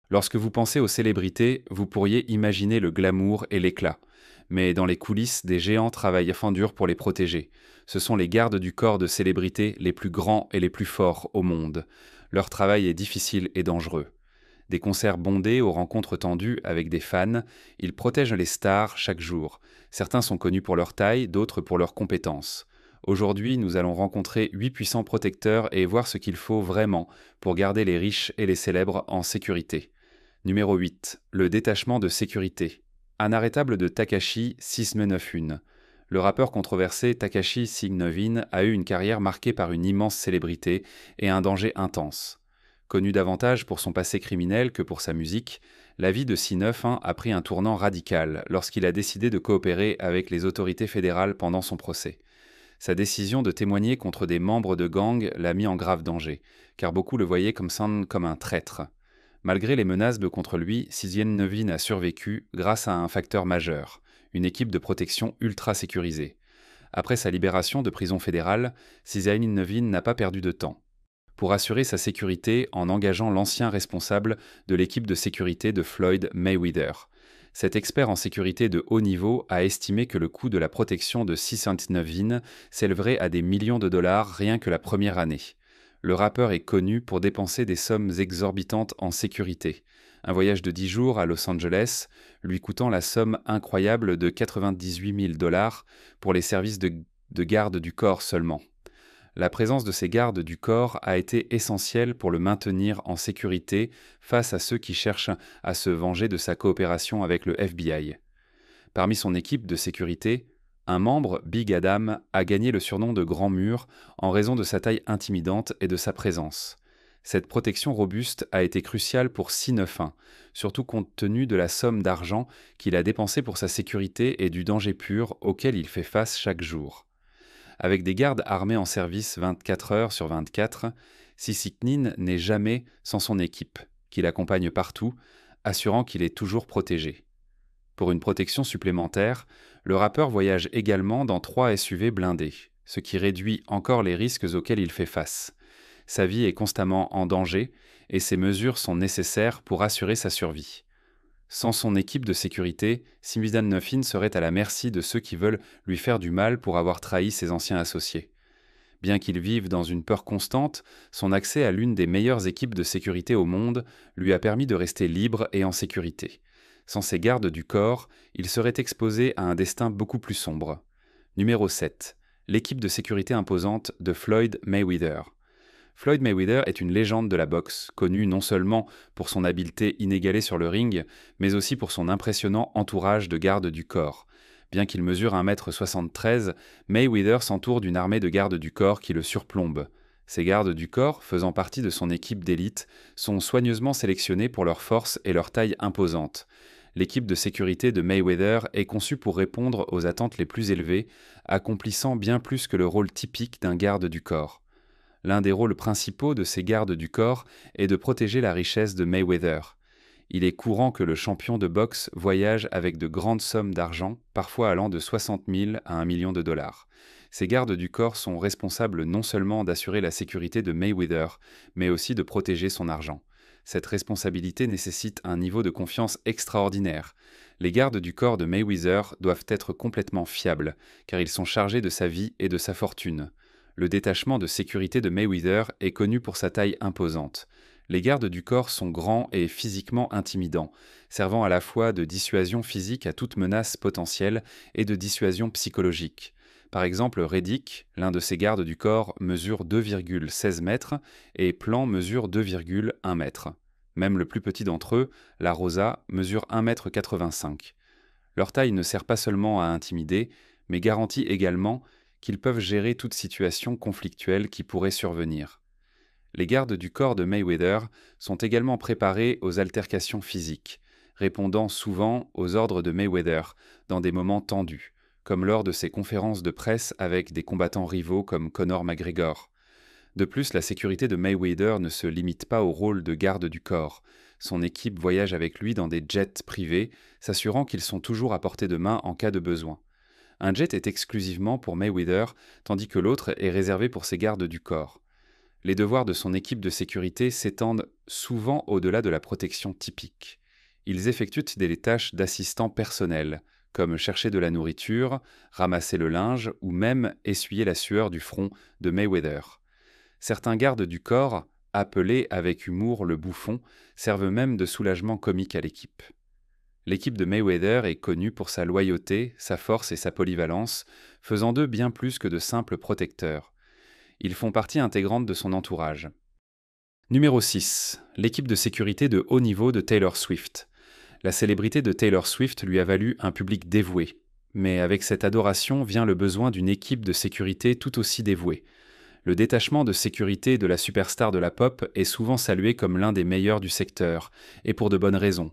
Lorsque vous pensez aux célébrités, vous pourriez imaginer le glamour et l'éclat. Mais dans les coulisses, des géants travaillent à dur pour les protéger. Ce sont les gardes du corps de célébrités les plus grands et les plus forts au monde. Leur travail est difficile et dangereux. Des concerts bondés aux rencontres tendues avec des fans, ils protègent les stars chaque jour. Certains sont connus pour leur taille, d'autres pour leurs compétences. Aujourd'hui, nous allons rencontrer 8 puissants protecteurs et voir ce qu'il faut vraiment pour garder les riches et les célèbres en sécurité. Numéro 8. Le détachement de sécurité. Un arrêtable de Takashi 6991. Le rappeur controversé Takashi 6991 a eu une carrière marquée par une immense célébrité et un danger intense. Connu davantage pour son passé criminel que pour sa musique, la vie de 691 a pris un tournant radical lorsqu'il a décidé de coopérer avec les autorités fédérales pendant son procès. Sa décision de témoigner contre des membres de gang l'a mis en grave danger, car beaucoup le voyaient comme un traître. Malgré les menaces contre lui, Sizien Nevin a survécu grâce à un facteur majeur, une équipe de protection ultra sécurisée. Après sa libération de prison fédérale, Sizien Nevin n'a pas perdu de temps pour assurer sa sécurité en engageant l'ancien responsable de l'équipe de sécurité de Floyd Mayweather. Cet expert en sécurité de haut niveau a estimé que le coût de la protection de 609 s'élèverait à des millions de dollars rien que la première année. Le rappeur est connu pour dépenser des sommes exorbitantes en sécurité. Un voyage de 10 jours à Los Angeles lui coûtant la somme incroyable de 98 000 dollars pour les services de garde du corps seulement. La présence de ces gardes du corps a été essentielle pour le maintenir en sécurité face à ceux qui cherchent à se venger de sa coopération avec le FBI. Parmi son équipe de sécurité, un membre, Big Adam, a gagné le surnom de Grand Mur en raison de sa taille intimidante et de sa présence. Cette protection robuste a été cruciale pour 691, surtout compte tenu de la somme d'argent qu'il a dépensée pour sa sécurité et du danger pur auquel il fait face chaque jour. Avec des gardes armés en service 24 heures sur 24, Sisiknin n'est jamais sans son équipe, qui l'accompagne partout, assurant qu'il est toujours protégé. Pour une protection supplémentaire, le rappeur voyage également dans 3 SUV blindés, ce qui réduit encore les risques auxquels il fait face. Sa vie est constamment en danger et ces mesures sont nécessaires pour assurer sa survie. Sans son équipe de sécurité, Simidan Nuffin serait à la merci de ceux qui veulent lui faire du mal pour avoir trahi ses anciens associés. Bien qu'il vive dans une peur constante, son accès à l'une des meilleures équipes de sécurité au monde lui a permis de rester libre et en sécurité. Sans ses gardes du corps, il serait exposé à un destin beaucoup plus sombre. Numéro 7. L'équipe de sécurité imposante de Floyd Mayweather. Floyd Mayweather est une légende de la boxe, connue non seulement pour son habileté inégalée sur le ring, mais aussi pour son impressionnant entourage de gardes du corps. Bien qu'il mesure 1,73 m, Mayweather s'entoure d'une armée de gardes du corps qui le surplombe. Ces gardes du corps, faisant partie de son équipe d'élite, sont soigneusement sélectionnés pour leur force et leur taille imposante. L'équipe de sécurité de Mayweather est conçue pour répondre aux attentes les plus élevées, accomplissant bien plus que le rôle typique d'un garde du corps. L'un des rôles principaux de ces gardes du corps est de protéger la richesse de Mayweather. Il est courant que le champion de boxe voyage avec de grandes sommes d'argent, parfois allant de 60 000 à 1 million de dollars. Ces gardes du corps sont responsables non seulement d'assurer la sécurité de Mayweather, mais aussi de protéger son argent. Cette responsabilité nécessite un niveau de confiance extraordinaire. Les gardes du corps de Mayweather doivent être complètement fiables, car ils sont chargés de sa vie et de sa fortune. Le détachement de sécurité de Mayweather est connu pour sa taille imposante. Les gardes du corps sont grands et physiquement intimidants, servant à la fois de dissuasion physique à toute menace potentielle et de dissuasion psychologique. Par exemple, Reddick, l'un de ces gardes du corps, mesure 2,16 mètres et Plan mesure 2,1 mètres. Même le plus petit d'entre eux, la Rosa, mesure 1,85 m. Leur taille ne sert pas seulement à intimider, mais garantit également qu'ils peuvent gérer toute situation conflictuelle qui pourrait survenir. Les gardes du corps de Mayweather sont également préparés aux altercations physiques, répondant souvent aux ordres de Mayweather dans des moments tendus, comme lors de ses conférences de presse avec des combattants rivaux comme Conor McGregor. De plus, la sécurité de Mayweather ne se limite pas au rôle de garde du corps. Son équipe voyage avec lui dans des jets privés, s'assurant qu'ils sont toujours à portée de main en cas de besoin. Un jet est exclusivement pour Mayweather, tandis que l'autre est réservé pour ses gardes du corps. Les devoirs de son équipe de sécurité s'étendent souvent au-delà de la protection typique. Ils effectuent des tâches d'assistant personnel, comme chercher de la nourriture, ramasser le linge ou même essuyer la sueur du front de Mayweather. Certains gardes du corps, appelés avec humour le bouffon, servent même de soulagement comique à l'équipe. L'équipe de Mayweather est connue pour sa loyauté, sa force et sa polyvalence, faisant d'eux bien plus que de simples protecteurs. Ils font partie intégrante de son entourage. Numéro 6. L'équipe de sécurité de haut niveau de Taylor Swift. La célébrité de Taylor Swift lui a valu un public dévoué. Mais avec cette adoration vient le besoin d'une équipe de sécurité tout aussi dévouée. Le détachement de sécurité de la superstar de la pop est souvent salué comme l'un des meilleurs du secteur, et pour de bonnes raisons.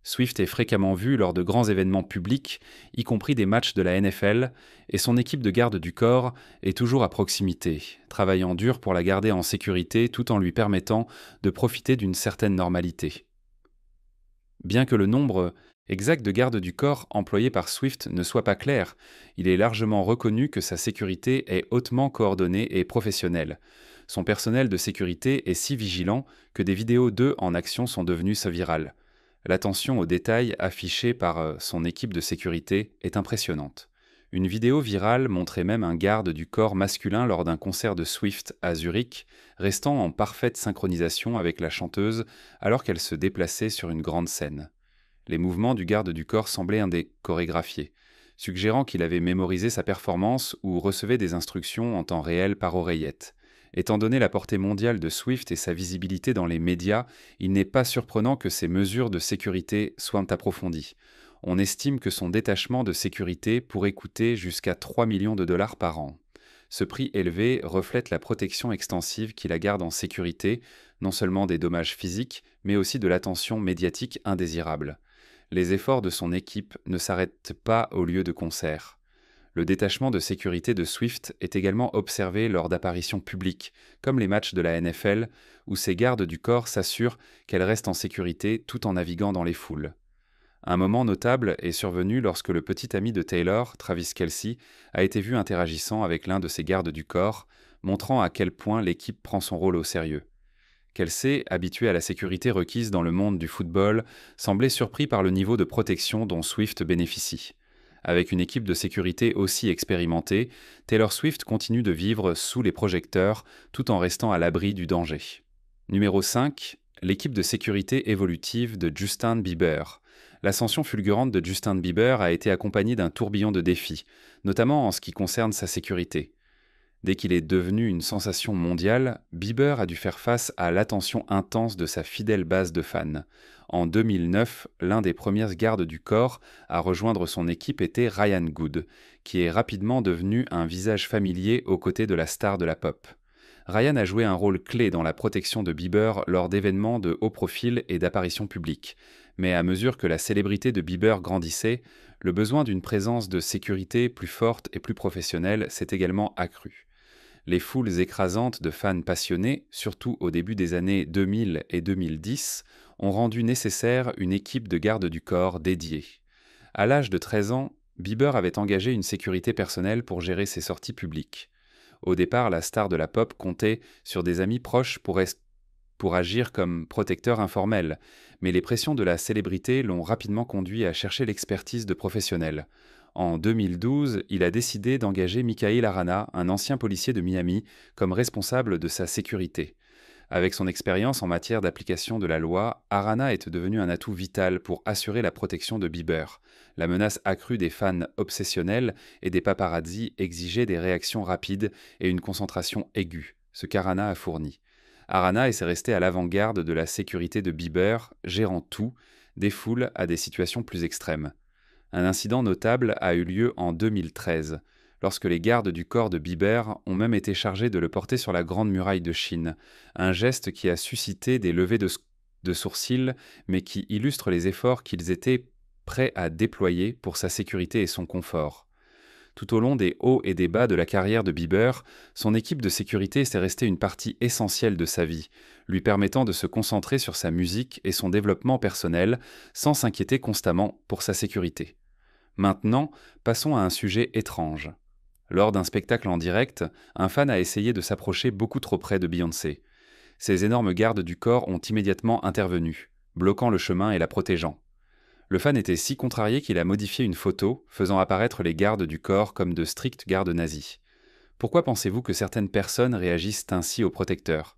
Swift est fréquemment vu lors de grands événements publics, y compris des matchs de la NFL, et son équipe de garde du corps est toujours à proximité, travaillant dur pour la garder en sécurité tout en lui permettant de profiter d'une certaine normalité. Bien que le nombre exact de gardes du corps employés par Swift ne soit pas clair, il est largement reconnu que sa sécurité est hautement coordonnée et professionnelle. Son personnel de sécurité est si vigilant que des vidéos d'eux en action sont devenues virales. L'attention aux détails affichée par son équipe de sécurité est impressionnante. Une vidéo virale montrait même un garde du corps masculin lors d'un concert de Swift à Zurich, restant en parfaite synchronisation avec la chanteuse alors qu'elle se déplaçait sur une grande scène. Les mouvements du garde du corps semblaient chorégraphiés, suggérant qu'il avait mémorisé sa performance ou recevait des instructions en temps réel par oreillette. Étant donné la portée mondiale de Swift et sa visibilité dans les médias, il n'est pas surprenant que ces mesures de sécurité soient approfondies. On estime que son détachement de sécurité pourrait coûter jusqu'à 3 millions de dollars par an. Ce prix élevé reflète la protection extensive qui la garde en sécurité, non seulement des dommages physiques, mais aussi de l'attention médiatique indésirable. Les efforts de son équipe ne s'arrêtent pas au lieu de concert. Le détachement de sécurité de Swift est également observé lors d'apparitions publiques, comme les matchs de la NFL, où ses gardes du corps s'assurent qu'elle reste en sécurité tout en naviguant dans les foules. Un moment notable est survenu lorsque le petit ami de Taylor, Travis Kelce, a été vu interagissant avec l'un de ses gardes du corps, montrant à quel point l'équipe prend son rôle au sérieux. Kelce, habitué à la sécurité requise dans le monde du football, semblait surpris par le niveau de protection dont Swift bénéficie. Avec une équipe de sécurité aussi expérimentée, Taylor Swift continue de vivre sous les projecteurs tout en restant à l'abri du danger. Numéro 5. L'équipe de sécurité évolutive de Justin Bieber. L'ascension fulgurante de Justin Bieber a été accompagnée d'un tourbillon de défis, notamment en ce qui concerne sa sécurité. Dès qu'il est devenu une sensation mondiale, Bieber a dû faire face à l'attention intense de sa fidèle base de fans. En 2009, l'un des premiers gardes du corps à rejoindre son équipe était Ryan Good, qui est rapidement devenu un visage familier aux côtés de la star de la pop. Ryan a joué un rôle clé dans la protection de Bieber lors d'événements de haut profil et d'apparitions publiques. Mais à mesure que la célébrité de Bieber grandissait, le besoin d'une présence de sécurité plus forte et plus professionnelle s'est également accru. Les foules écrasantes de fans passionnés, surtout au début des années 2000 et 2010, ont rendu nécessaire une équipe de garde du corps dédiée. À l'âge de 13 ans, Bieber avait engagé une sécurité personnelle pour gérer ses sorties publiques. Au départ, la star de la pop comptait sur des amis proches pour agir comme protecteur informel, mais les pressions de la célébrité l'ont rapidement conduit à chercher l'expertise de professionnels. En 2012, il a décidé d'engager Michael Arana, un ancien policier de Miami, comme responsable de sa sécurité. Avec son expérience en matière d'application de la loi, Arana est devenu un atout vital pour assurer la protection de Bieber. La menace accrue des fans obsessionnels et des paparazzis exigeait des réactions rapides et une concentration aiguë, ce qu'Arana a fourni. Arana est resté à l'avant-garde de la sécurité de Bieber, gérant tout, des foules à des situations plus extrêmes. Un incident notable a eu lieu en 2013, lorsque les gardes du corps de Bieber ont même été chargés de le porter sur la Grande Muraille de Chine, un geste qui a suscité des levées de sourcils, mais qui illustre les efforts qu'ils étaient prêts à déployer pour sa sécurité et son confort. Tout au long des hauts et des bas de la carrière de Bieber, son équipe de sécurité s'est restée une partie essentielle de sa vie, lui permettant de se concentrer sur sa musique et son développement personnel sans s'inquiéter constamment pour sa sécurité. Maintenant, passons à un sujet étrange. Lors d'un spectacle en direct, un fan a essayé de s'approcher beaucoup trop près de Beyoncé. Ces énormes gardes du corps ont immédiatement intervenu, bloquant le chemin et la protégeant. Le fan était si contrarié qu'il a modifié une photo, faisant apparaître les gardes du corps comme de stricts gardes nazis. Pourquoi pensez-vous que certaines personnes réagissent ainsi aux protecteurs?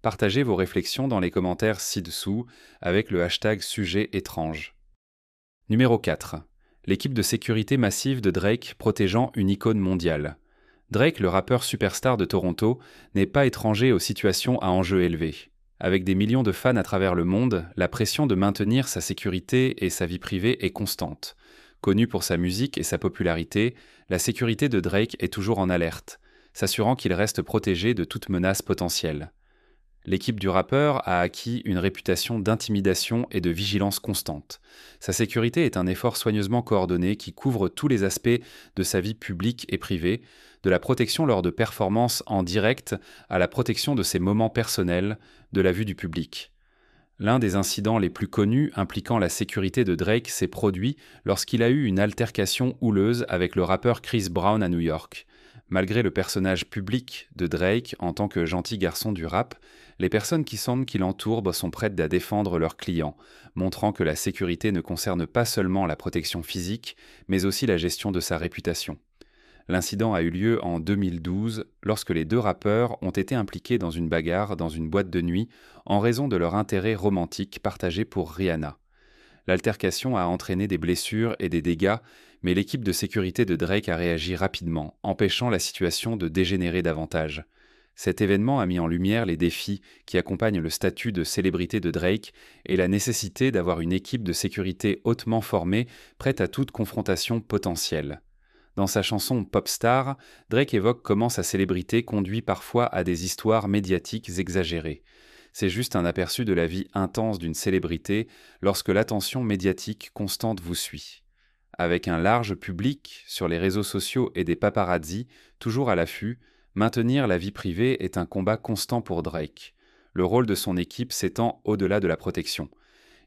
Partagez vos réflexions dans les commentaires ci-dessous avec le hashtag sujet étrange. Numéro 4. L'équipe de sécurité massive de Drake protégeant une icône mondiale. Drake, le rappeur superstar de Toronto, n'est pas étranger aux situations à enjeux élevés. Avec des millions de fans à travers le monde, la pression de maintenir sa sécurité et sa vie privée est constante. Connu pour sa musique et sa popularité, la sécurité de Drake est toujours en alerte, s'assurant qu'il reste protégé de toute menace potentielle. L'équipe du rappeur a acquis une réputation d'intimidation et de vigilance constante. Sa sécurité est un effort soigneusement coordonné qui couvre tous les aspects de sa vie publique et privée, de la protection lors de performances en direct à la protection de ses moments personnels, de la vue du public. L'un des incidents les plus connus impliquant la sécurité de Drake s'est produit lorsqu'il a eu une altercation houleuse avec le rappeur Chris Brown à New York. Malgré le personnage public de Drake en tant que gentil garçon du rap, les personnes qui semblent qui l'entourent sont prêtes à défendre leurs clients, montrant que la sécurité ne concerne pas seulement la protection physique, mais aussi la gestion de sa réputation. L'incident a eu lieu en 2012, lorsque les deux rappeurs ont été impliqués dans une bagarre dans une boîte de nuit en raison de leur intérêt romantique partagé pour Rihanna. L'altercation a entraîné des blessures et des dégâts, mais l'équipe de sécurité de Drake a réagi rapidement, empêchant la situation de dégénérer davantage. Cet événement a mis en lumière les défis qui accompagnent le statut de célébrité de Drake et la nécessité d'avoir une équipe de sécurité hautement formée, prête à toute confrontation potentielle. Dans sa chanson Popstar, Drake évoque comment sa célébrité conduit parfois à des histoires médiatiques exagérées. C'est juste un aperçu de la vie intense d'une célébrité lorsque l'attention médiatique constante vous suit. Avec un large public sur les réseaux sociaux et des paparazzis toujours à l'affût, maintenir la vie privée est un combat constant pour Drake. Le rôle de son équipe s'étend au-delà de la protection.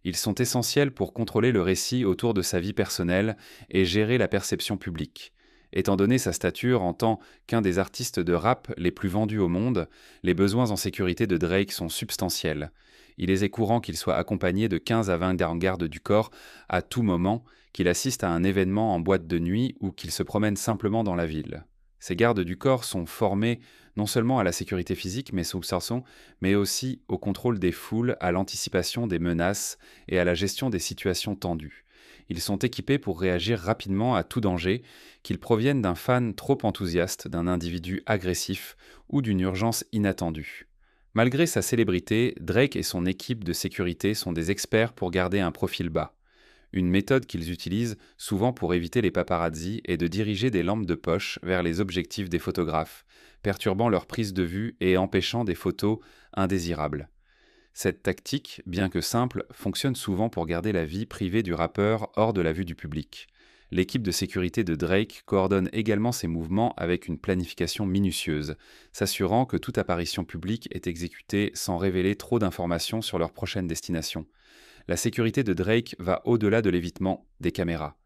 Ils sont essentiels pour contrôler le récit autour de sa vie personnelle et gérer la perception publique. Étant donné sa stature en tant qu'un des artistes de rap les plus vendus au monde, les besoins en sécurité de Drake sont substantiels. Il est courant qu'il soit accompagné de 15 à 20 gardes du corps à tout moment, qu'il assiste à un événement en boîte de nuit ou qu'il se promène simplement dans la ville. Ces gardes du corps sont formés non seulement à la sécurité physique, mais aussi au contrôle des foules, à l'anticipation des menaces et à la gestion des situations tendues. Ils sont équipés pour réagir rapidement à tout danger, qu'ils proviennent d'un fan trop enthousiaste, d'un individu agressif ou d'une urgence inattendue. Malgré sa célébrité, Drake et son équipe de sécurité sont des experts pour garder un profil bas. Une méthode qu'ils utilisent souvent pour éviter les paparazzis est de diriger des lampes de poche vers les objectifs des photographes, perturbant leur prise de vue et empêchant des photos indésirables. Cette tactique, bien que simple, fonctionne souvent pour garder la vie privée du rappeur hors de la vue du public. L'équipe de sécurité de Drake coordonne également ses mouvements avec une planification minutieuse, s'assurant que toute apparition publique est exécutée sans révéler trop d'informations sur leur prochaine destination. La sécurité de Drake va au-delà de l'évitement des caméras.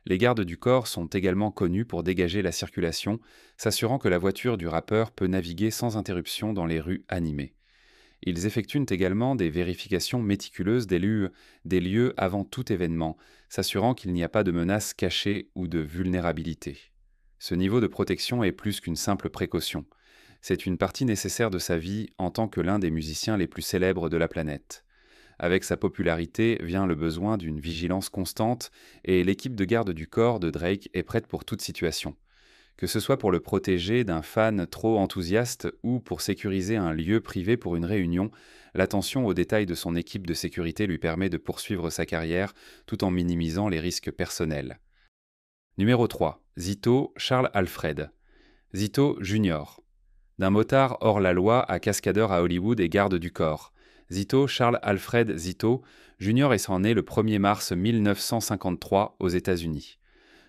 Les gardes du corps sont également connus pour dégager la circulation, s'assurant que la voiture du rappeur peut naviguer sans interruption dans les rues animées. Ils effectuent également des vérifications méticuleuses des lieux avant tout événement, s'assurant qu'il n'y a pas de menaces cachées ou de vulnérabilité. Ce niveau de protection est plus qu'une simple précaution. C'est une partie nécessaire de sa vie en tant que l'un des musiciens les plus célèbres de la planète. Avec sa popularité vient le besoin d'une vigilance constante et l'équipe de garde du corps de Drake est prête pour toute situation. Que ce soit pour le protéger d'un fan trop enthousiaste ou pour sécuriser un lieu privé pour une réunion, l'attention aux détails de son équipe de sécurité lui permet de poursuivre sa carrière tout en minimisant les risques personnels. Numéro 3. Zito Charles Alfred. Zito Jr. D'un motard hors la loi à cascadeur à Hollywood et garde du corps. Zito Charles Alfred Zito Jr. est né le 1er mars 1953 aux États-Unis.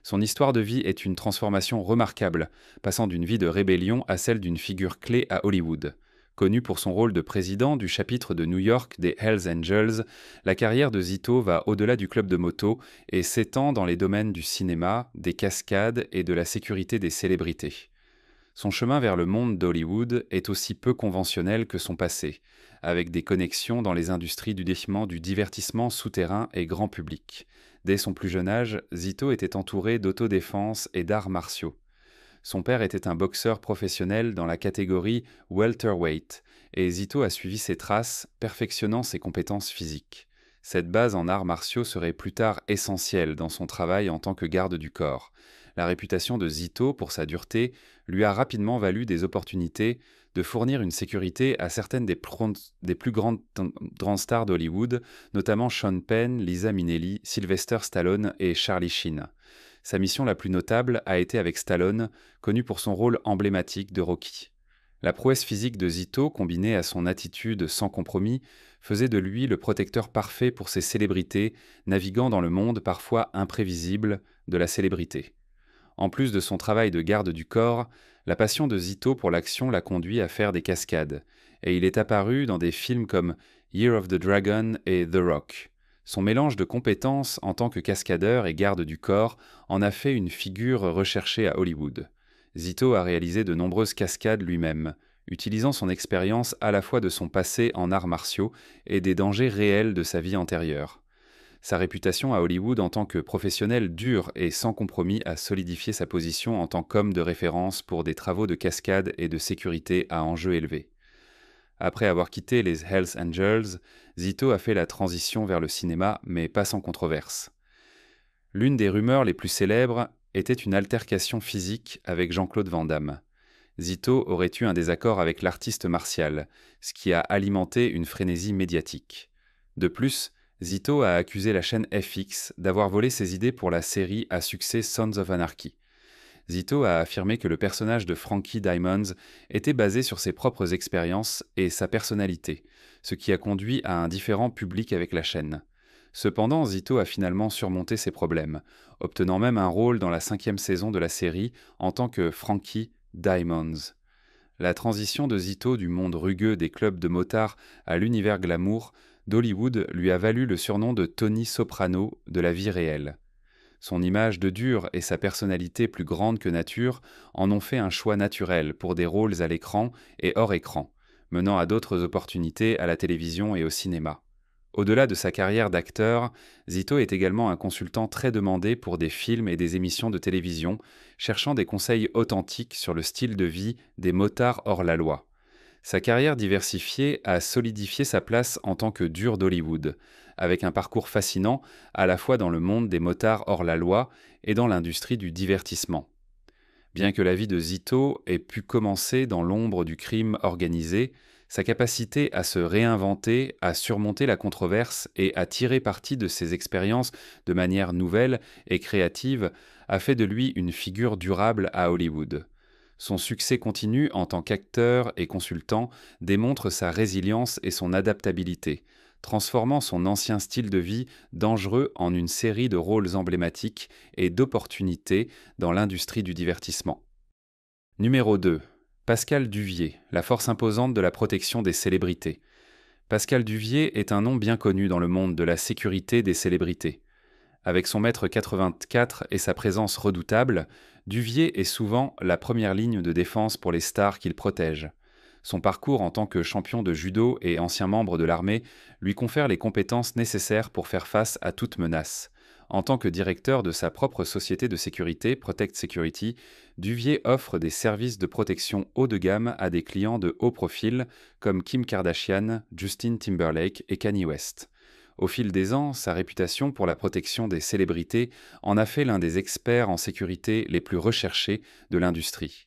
Son histoire de vie est une transformation remarquable, passant d'une vie de rébellion à celle d'une figure clé à Hollywood. Connu pour son rôle de président du chapitre de New York des Hells Angels, la carrière de Zito va au-delà du club de moto et s'étend dans les domaines du cinéma, des cascades et de la sécurité des célébrités. Son chemin vers le monde d'Hollywood est aussi peu conventionnel que son passé, avec des connexions dans les industries du divertissement souterrain et grand public. Dès son plus jeune âge, Zito était entouré d'autodéfense et d'arts martiaux. Son père était un boxeur professionnel dans la catégorie welterweight, et Zito a suivi ses traces, perfectionnant ses compétences physiques. Cette base en arts martiaux serait plus tard essentielle dans son travail en tant que garde du corps. La réputation de Zito pour sa dureté lui a rapidement valu des opportunités de fournir une sécurité à certaines des plus grandes stars d'Hollywood, notamment Sean Penn, Liza Minnelli, Sylvester Stallone et Charlie Sheen. Sa mission la plus notable a été avec Stallone, connu pour son rôle emblématique de Rocky. La prouesse physique de Zito, combinée à son attitude sans compromis, faisait de lui le protecteur parfait pour ces célébrités, naviguant dans le monde parfois imprévisible de la célébrité. En plus de son travail de garde du corps, la passion de Zito pour l'action l'a conduit à faire des cascades, et il est apparu dans des films comme Year of the Dragon et The Rock. Son mélange de compétences en tant que cascadeur et garde du corps en a fait une figure recherchée à Hollywood. Zito a réalisé de nombreuses cascades lui-même, utilisant son expérience à la fois de son passé en arts martiaux et des dangers réels de sa vie antérieure. Sa réputation à Hollywood en tant que professionnel dur et sans compromis a solidifié sa position en tant qu'homme de référence pour des travaux de cascade et de sécurité à enjeux élevés. Après avoir quitté les Hells Angels, Zito a fait la transition vers le cinéma, mais pas sans controverse. L'une des rumeurs les plus célèbres était une altercation physique avec Jean-Claude Van Damme. Zito aurait eu un désaccord avec l'artiste martial, ce qui a alimenté une frénésie médiatique. De plus, Zito a accusé la chaîne FX d'avoir volé ses idées pour la série à succès Sons of Anarchy. Zito a affirmé que le personnage de Frankie Diamonds était basé sur ses propres expériences et sa personnalité, ce qui a conduit à un différend public avec la chaîne. Cependant, Zito a finalement surmonté ses problèmes, obtenant même un rôle dans la 5e saison de la série en tant que Frankie Diamonds. La transition de Zito du monde rugueux des clubs de motards à l'univers glamour d'Hollywood lui a valu le surnom de Tony Soprano de la vie réelle. Son image de dur et sa personnalité plus grande que nature en ont fait un choix naturel pour des rôles à l'écran et hors écran, menant à d'autres opportunités à la télévision et au cinéma. Au-delà de sa carrière d'acteur, Zito est également un consultant très demandé pour des films et des émissions de télévision, cherchant des conseils authentiques sur le style de vie des motards hors la loi. Sa carrière diversifiée a solidifié sa place en tant que dur d'Hollywood, avec un parcours fascinant à la fois dans le monde des motards hors la loi et dans l'industrie du divertissement. Bien que la vie de Zito ait pu commencer dans l'ombre du crime organisé, sa capacité à se réinventer, à surmonter la controverse et à tirer parti de ses expériences de manière nouvelle et créative a fait de lui une figure durable à Hollywood. Son succès continu en tant qu'acteur et consultant démontre sa résilience et son adaptabilité, transformant son ancien style de vie dangereux en une série de rôles emblématiques et d'opportunités dans l'industrie du divertissement. Numéro 2. Pascal Duvier, la force imposante de la protection des célébrités. Pascal Duvier est un nom bien connu dans le monde de la sécurité des célébrités. Avec son mètre 84 et sa présence redoutable, Duvier est souvent la première ligne de défense pour les stars qu'il protège. Son parcours en tant que champion de judo et ancien membre de l'armée lui confère les compétences nécessaires pour faire face à toute menace. En tant que directeur de sa propre société de sécurité, Protect Security, Duvier offre des services de protection haut de gamme à des clients de haut profil comme Kim Kardashian, Justin Timberlake et Kanye West. Au fil des ans, sa réputation pour la protection des célébrités en a fait l'un des experts en sécurité les plus recherchés de l'industrie.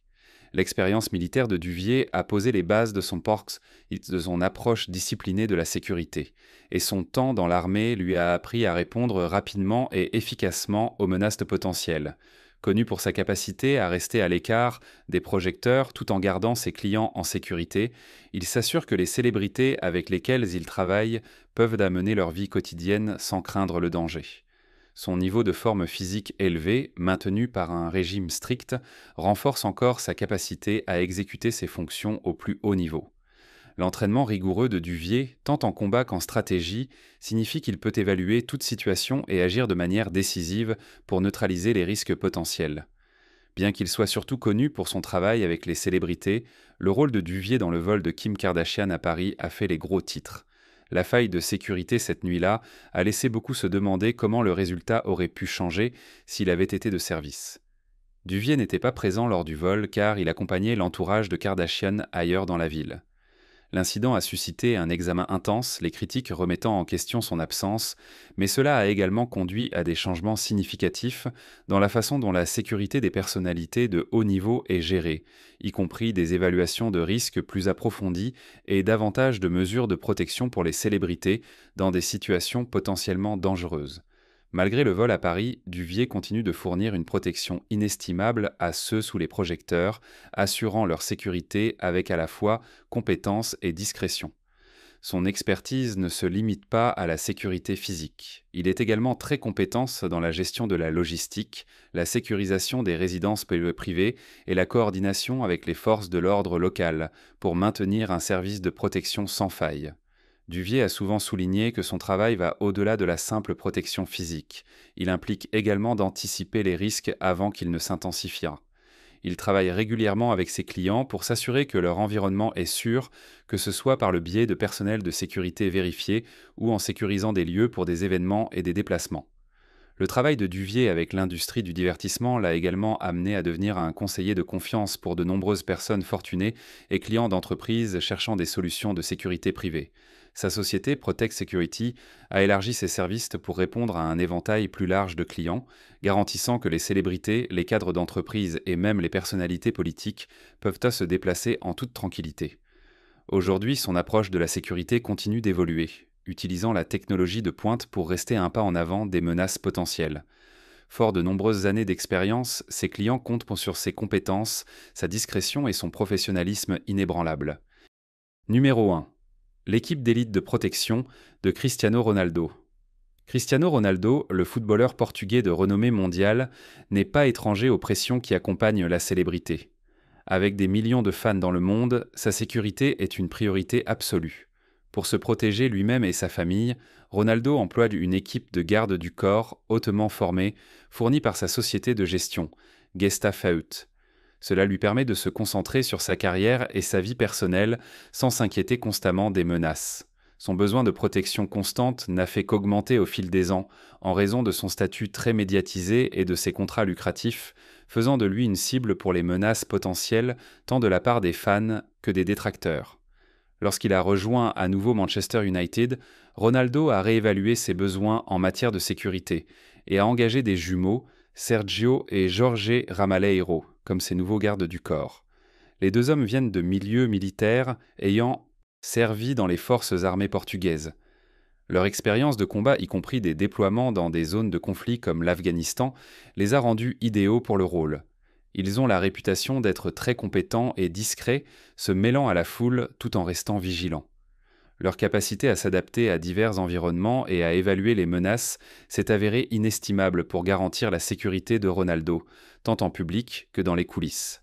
L'expérience militaire de Duvier a posé les bases de son approche disciplinée de la sécurité, et son temps dans l'armée lui a appris à répondre rapidement et efficacement aux menaces potentielles. Connu pour sa capacité à rester à l'écart des projecteurs tout en gardant ses clients en sécurité, il s'assure que les célébrités avec lesquelles il travaille peuvent amener leur vie quotidienne sans craindre le danger. Son niveau de forme physique élevé, maintenu par un régime strict, renforce encore sa capacité à exécuter ses fonctions au plus haut niveau. L'entraînement rigoureux de Duvier, tant en combat qu'en stratégie, signifie qu'il peut évaluer toute situation et agir de manière décisive pour neutraliser les risques potentiels. Bien qu'il soit surtout connu pour son travail avec les célébrités, le rôle de Duvier dans le vol de Kim Kardashian à Paris a fait les gros titres. La faille de sécurité cette nuit-là a laissé beaucoup se demander comment le résultat aurait pu changer s'il avait été de service. Duvier n'était pas présent lors du vol car il accompagnait l'entourage de Kardashian ailleurs dans la ville. L'incident a suscité un examen intense, les critiques remettant en question son absence, mais cela a également conduit à des changements significatifs dans la façon dont la sécurité des personnalités de haut niveau est gérée, y compris des évaluations de risques plus approfondies et davantage de mesures de protection pour les célébrités dans des situations potentiellement dangereuses. Malgré le vol à Paris, Duvier continue de fournir une protection inestimable à ceux sous les projecteurs, assurant leur sécurité avec à la fois compétence et discrétion. Son expertise ne se limite pas à la sécurité physique. Il est également très compétent dans la gestion de la logistique, la sécurisation des résidences privées et la coordination avec les forces de l'ordre local pour maintenir un service de protection sans faille. Duvier a souvent souligné que son travail va au-delà de la simple protection physique. Il implique également d'anticiper les risques avant qu'ils ne s'intensifient. Il travaille régulièrement avec ses clients pour s'assurer que leur environnement est sûr, que ce soit par le biais de personnel de sécurité vérifié ou en sécurisant des lieux pour des événements et des déplacements. Le travail de Duvier avec l'industrie du divertissement l'a également amené à devenir un conseiller de confiance pour de nombreuses personnes fortunées et clients d'entreprises cherchant des solutions de sécurité privée. Sa société Protect Security a élargi ses services pour répondre à un éventail plus large de clients, garantissant que les célébrités, les cadres d'entreprise et même les personnalités politiques peuvent se déplacer en toute tranquillité. Aujourd'hui, son approche de la sécurité continue d'évoluer, utilisant la technologie de pointe pour rester un pas en avant des menaces potentielles. Fort de nombreuses années d'expérience, ses clients comptent sur ses compétences, sa discrétion et son professionnalisme inébranlable. Numéro 1. L'équipe d'élite de protection de Cristiano Ronaldo. Cristiano Ronaldo, le footballeur portugais de renommée mondiale, n'est pas étranger aux pressions qui accompagnent la célébrité. Avec des millions de fans dans le monde, sa sécurité est une priorité absolue. Pour se protéger lui-même et sa famille, Ronaldo emploie une équipe de garde du corps hautement formée, fournie par sa société de gestion, Gestafaut. Cela lui permet de se concentrer sur sa carrière et sa vie personnelle sans s'inquiéter constamment des menaces. Son besoin de protection constante n'a fait qu'augmenter au fil des ans, en raison de son statut très médiatisé et de ses contrats lucratifs, faisant de lui une cible pour les menaces potentielles tant de la part des fans que des détracteurs. Lorsqu'il a rejoint à nouveau Manchester United, Ronaldo a réévalué ses besoins en matière de sécurité et a engagé des jumeaux, Sergio et Jorge Ramalheiro, comme ses nouveaux gardes du corps. Les deux hommes viennent de milieux militaires ayant servi dans les forces armées portugaises. Leur expérience de combat, y compris des déploiements dans des zones de conflit comme l'Afghanistan, les a rendus idéaux pour le rôle. Ils ont la réputation d'être très compétents et discrets, se mêlant à la foule tout en restant vigilants. Leur capacité à s'adapter à divers environnements et à évaluer les menaces s'est avérée inestimable pour garantir la sécurité de Ronaldo, tant en public que dans les coulisses.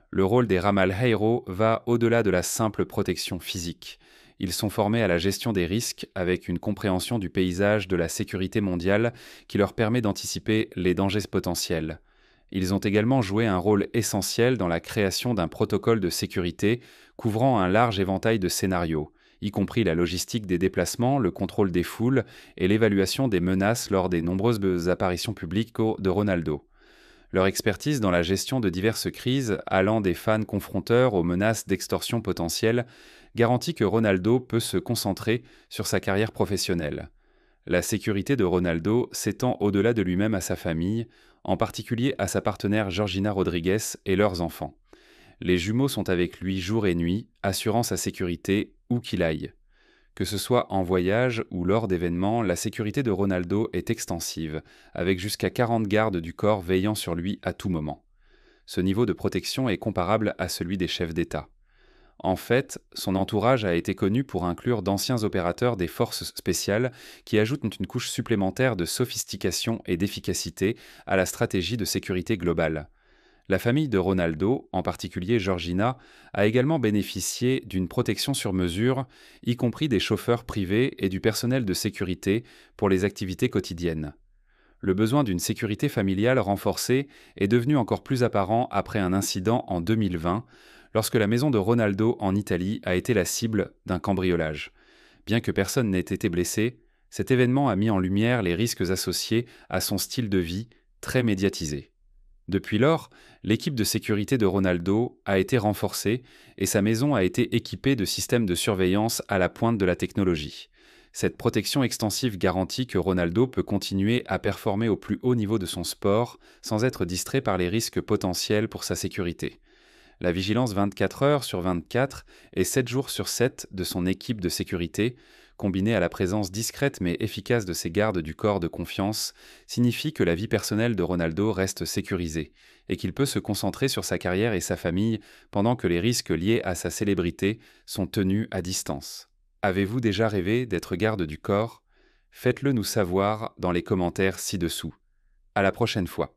Le rôle des Ramalheiro va au-delà de la simple protection physique. Ils sont formés à la gestion des risques avec une compréhension du paysage de la sécurité mondiale qui leur permet d'anticiper les dangers potentiels. Ils ont également joué un rôle essentiel dans la création d'un protocole de sécurité couvrant un large éventail de scénarios, y compris la logistique des déplacements, le contrôle des foules et l'évaluation des menaces lors des nombreuses apparitions publiques de Ronaldo. Leur expertise dans la gestion de diverses crises, allant des fans confronteurs aux menaces d'extorsion potentielles, garantit que Ronaldo peut se concentrer sur sa carrière professionnelle. La sécurité de Ronaldo s'étend au-delà de lui-même à sa famille, en particulier à sa partenaire Georgina Rodrigues et leurs enfants. Les jumeaux sont avec lui jour et nuit, assurant sa sécurité où qu'il aille. Que ce soit en voyage ou lors d'événements, la sécurité de Ronaldo est extensive, avec jusqu'à 40 gardes du corps veillant sur lui à tout moment. Ce niveau de protection est comparable à celui des chefs d'État. En fait, son entourage a été connu pour inclure d'anciens opérateurs des forces spéciales qui ajoutent une couche supplémentaire de sophistication et d'efficacité à la stratégie de sécurité globale. La famille de Ronaldo, en particulier Georgina, a également bénéficié d'une protection sur mesure, y compris des chauffeurs privés et du personnel de sécurité pour les activités quotidiennes. Le besoin d'une sécurité familiale renforcée est devenu encore plus apparent après un incident en 2020, lorsque la maison de Ronaldo en Italie a été la cible d'un cambriolage. Bien que personne n'ait été blessé, cet événement a mis en lumière les risques associés à son style de vie, très médiatisé. Depuis lors, l'équipe de sécurité de Ronaldo a été renforcée et sa maison a été équipée de systèmes de surveillance à la pointe de la technologie. Cette protection extensive garantit que Ronaldo peut continuer à performer au plus haut niveau de son sport sans être distrait par les risques potentiels pour sa sécurité. La vigilance 24 heures sur 24 et 7 jours sur 7 de son équipe de sécurité, combinée à la présence discrète mais efficace de ses gardes du corps de confiance, signifie que la vie personnelle de Ronaldo reste sécurisée et qu'il peut se concentrer sur sa carrière et sa famille pendant que les risques liés à sa célébrité sont tenus à distance. Avez-vous déjà rêvé d'être garde du corps ? Faites-le nous savoir dans les commentaires ci-dessous. À la prochaine fois.